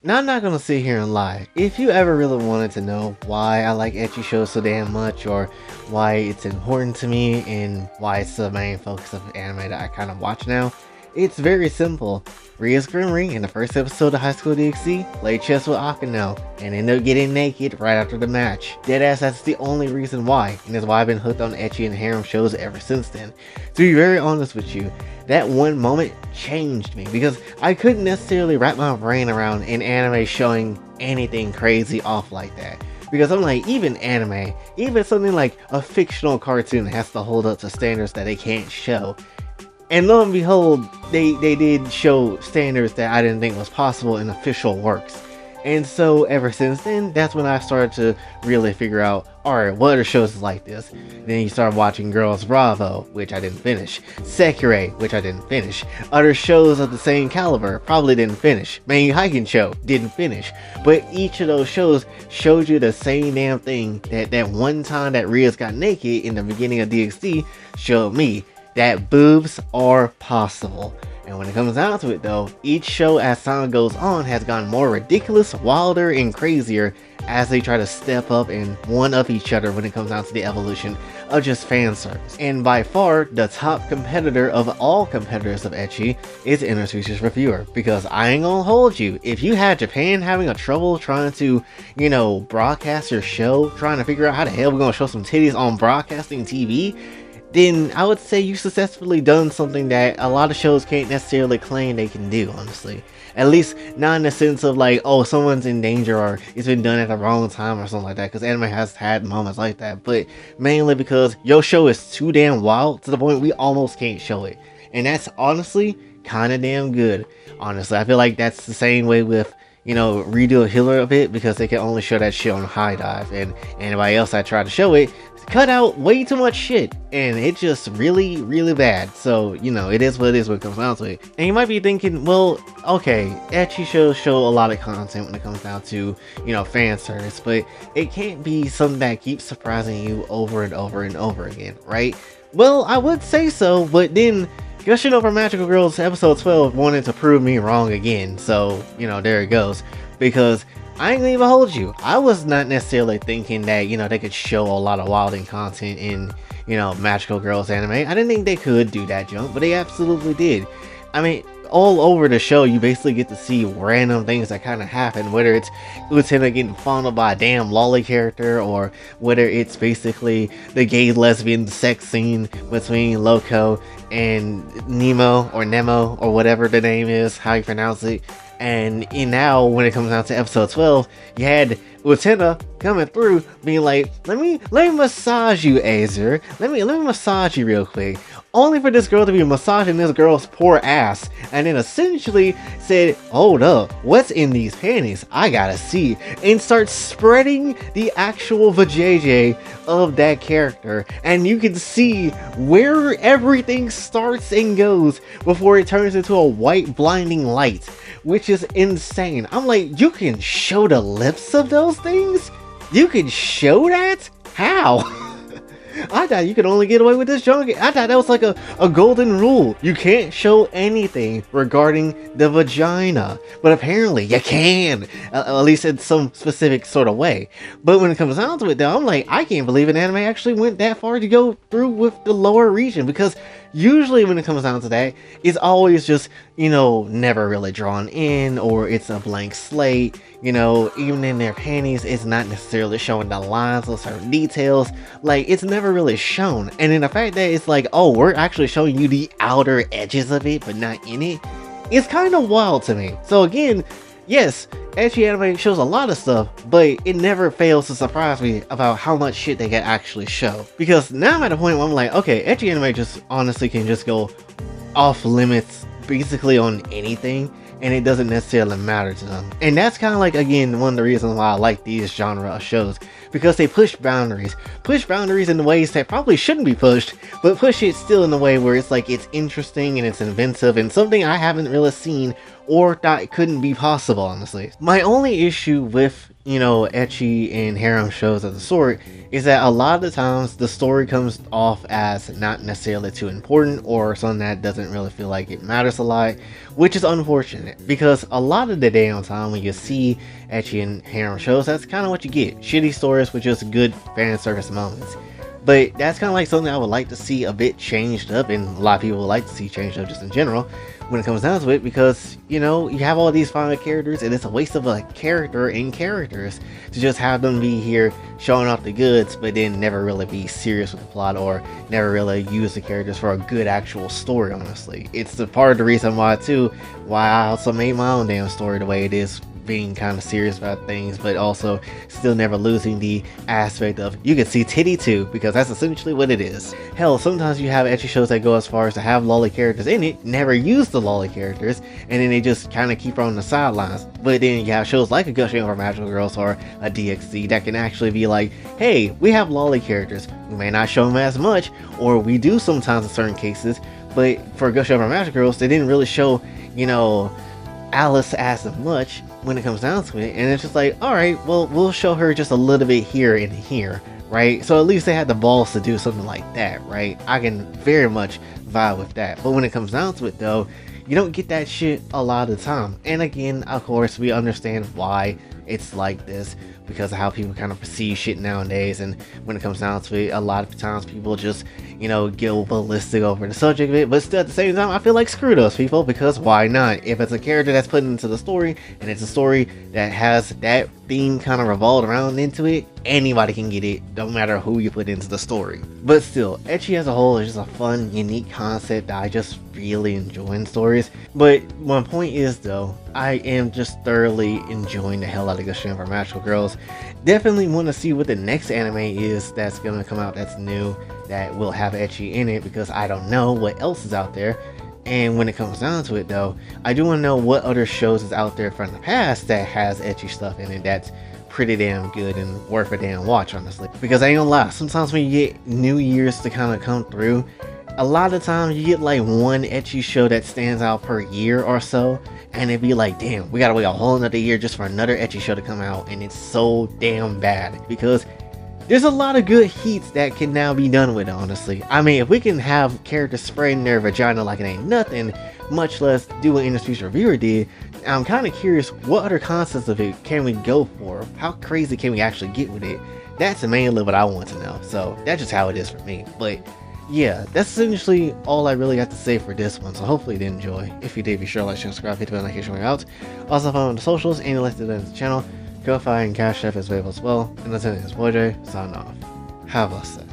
Now, I'm not gonna sit here and lie. If you ever really wanted to know why I like ecchi shows so damn much, or why it's important to me, and why it's the main focus of anime that I kind of watch now, it's very simple. Ria's Grim Ring in the first episode of High School DxD played chess with Akano and ended up getting naked right after the match. Deadass, that's the only reason why, and is why I've been hooked on ecchi and harem shows ever since then. To be very honest with you, that one moment changed me because I couldn't necessarily wrap my brain around an anime showing anything crazy off like that. Because I'm like, even anime, even something like a fictional cartoon has to hold up to standards that they can't show. And lo and behold, they did show standards that I didn't think was possible in official works. And so ever since then, that's when I started to really figure out, alright, what other shows is like this? Then you start watching Girls Bravo, which I didn't finish. Sekirei, which I didn't finish. Other shows of the same caliber, probably didn't finish. Main Hiking Show, didn't finish. But each of those shows showed you the same damn thing that one time that Rias got naked in the beginning of DxD showed me. That boobs are possible. And when it comes down to it though, each show as time goes on has gotten more ridiculous, wilder, and crazier as they try to step up and one-up each other when it comes down to the evolution of just fan service. And by far, the top competitor of all competitors of ecchi is Interspecies Reviewer, because I ain't gonna hold you, if you had Japan having a trouble trying to, broadcast your show, trying to figure out how the hell we're gonna show some titties on broadcasting TV, then I would say you successfully done something that a lot of shows can't necessarily claim they can do, honestly. At least not in the sense of like, oh, someone's in danger or it's been done at the wrong time or something like that, because anime has had moments like that, but mainly because your show is too damn wild to the point we almost can't show it. And that's honestly kind of damn good. Honestly, I feel like that's the same way with Redo a Healer a bit, because they can only show that shit on High Dive, and anybody else that tried to show it cut out way too much shit, and it's just really bad. So it is what it is when it comes down to it. And you might be thinking, well, okay, ecchi shows show a lot of content when it comes down to fan service, but it can't be something that keeps surprising you over and over and over again, right? Well, I would say so, but then Gushing Over Magical Girls episode 12 wanted to prove me wrong again, so there it goes. Because I ain't gonna even hold you, I was not necessarily thinking that they could show a lot of wilding content in Magical Girls anime. I didn't think they could do that jump, but they absolutely did. I mean, all over the show you basically get to see random things that kind of happen, whether it's Utena getting fondled by a damn lolly character, or whether it's basically the gay lesbian sex scene between Loco and Nemo or whatever the name is, how you pronounce it. And now when it comes down to episode 12, you had Utena coming through being like, let me massage you, Azer. Let me massage you real quick. Only for this girl to be massaging this girl's poor ass, and then essentially said, hold up, what's in these panties? I gotta see. And start spreading the actual vajayjay of that character, and you can see where everything starts and goes before it turns into a white blinding light, which is insane. I'm like, you can show the lips of those things? You can show that? How? I thought you could only get away with this junk. I thought that was like a golden rule. You can't show anything regarding the vagina. But apparently you can. At least in some specific sort of way. But when it comes down to it though, I'm like, I can't believe an anime actually went that far to go through with the lower region. Because usually when it comes down to that, it's always just, never really drawn in, or it's a blank slate. Even in their panties, it's not necessarily showing the lines or certain details. Like, it's never really shown. And in the fact that it's like, oh, we're actually showing you the outer edges of it, but not in it, it's kind of wild to me. So again, yes, ecchi anime shows a lot of stuff, but it never fails to surprise me about how much shit they can actually show. Because now I'm at a point where I'm like, okay, ecchi anime just honestly can just go off limits basically on anything, and it doesn't necessarily matter to them. And that's kind of like, again, one of the reasons why I like these genre of shows, because they push boundaries in ways that probably shouldn't be pushed, but push it still in a way where it's like, it's interesting and it's inventive and something I haven't really seen or that couldn't be possible, honestly. My only issue with, you know, ecchi and harem shows of the sort is that a lot of the times the story comes off as not necessarily too important or something that doesn't really feel like it matters a lot, which is unfortunate because a lot of the damn time when you see ecchi and harem shows, that's kind of what you get. Shitty stories with just good fan service moments. But that's kind of like something I would like to see a bit changed up, and a lot of people would like to see changed up just in general when it comes down to it, because, you know, you have all these fine characters and it's a waste of a character and characters to just have them be here showing off the goods but then never really be serious with the plot or never really use the characters for a good actual story. Honestly, it's the part of the reason why I also made my own damn story the way it is, being kind of serious about things but also still never losing the aspect of you can see titty too, because that's essentially what it is. Hell, sometimes you have ecchi shows that go as far as to have lolly characters in it, never use the lolly characters, and then they just kind of keep her on the sidelines. But then you have shows like a Gushing Over Magical Girls or a DxD that can actually be like, hey, we have lolly characters, we may not show them as much, or we do sometimes in certain cases, but for Gushing Over Magical Girls they didn't really show, you know, Alice as much when it comes down to it, and it's just like, alright, well, we'll show her just a little bit here and here, right? So at least they had the balls to do something like that, right? I can very much vibe with that. But when it comes down to it though, you don't get that shit a lot of the time. And again, of course, we understand why it's like this because of how people kind of perceive shit nowadays, and when it comes down to it, a lot of times people just, you know, go ballistic over the subject of it. But still, at the same time, I feel like screw those people, because why not? If it's a character that's put into the story and it's a story that has that theme kind of revolved around into it, anybody can get it, no matter who you put into the story. But still, ecchi as a whole is just a fun, unique concept that I just really enjoy in stories. But my point is though, I am just thoroughly enjoying the hell out of Gushing Over Magical Girls. Definitely want to see what the next anime is that's gonna come out that's new, that will have ecchi in it, because I don't know what else is out there. And when it comes down to it though, I do want to know what other shows is out there from the past that has ecchi stuff in it that's pretty damn good and worth a damn watch, honestly. Because I ain't gonna lie, sometimes when you get New Year's to kind of come through, a lot of times you get like one ecchi show that stands out per year or so, and it'd be like, damn, we gotta wait a whole another year just for another ecchi show to come out, and it's so damn bad because there's a lot of good heats that can now be done with it, honestly. I mean, if we can have characters spraying their vagina like it ain't nothing, much less do what Industry's Reviewer did, I'm kind of curious what other concepts of it can we go for? How crazy can we actually get with it? That's mainly what I want to know. So that's just how it is for me. But yeah, that's essentially all I really got to say for this one. So hopefully you did enjoy. If you did, be sure to like, share, subscribe, hit the bell notification way out. Also follow on the socials and listed in the channel. Kofi and Cash App is available as well. And that's it, it's Boy J, signing off. Have a set.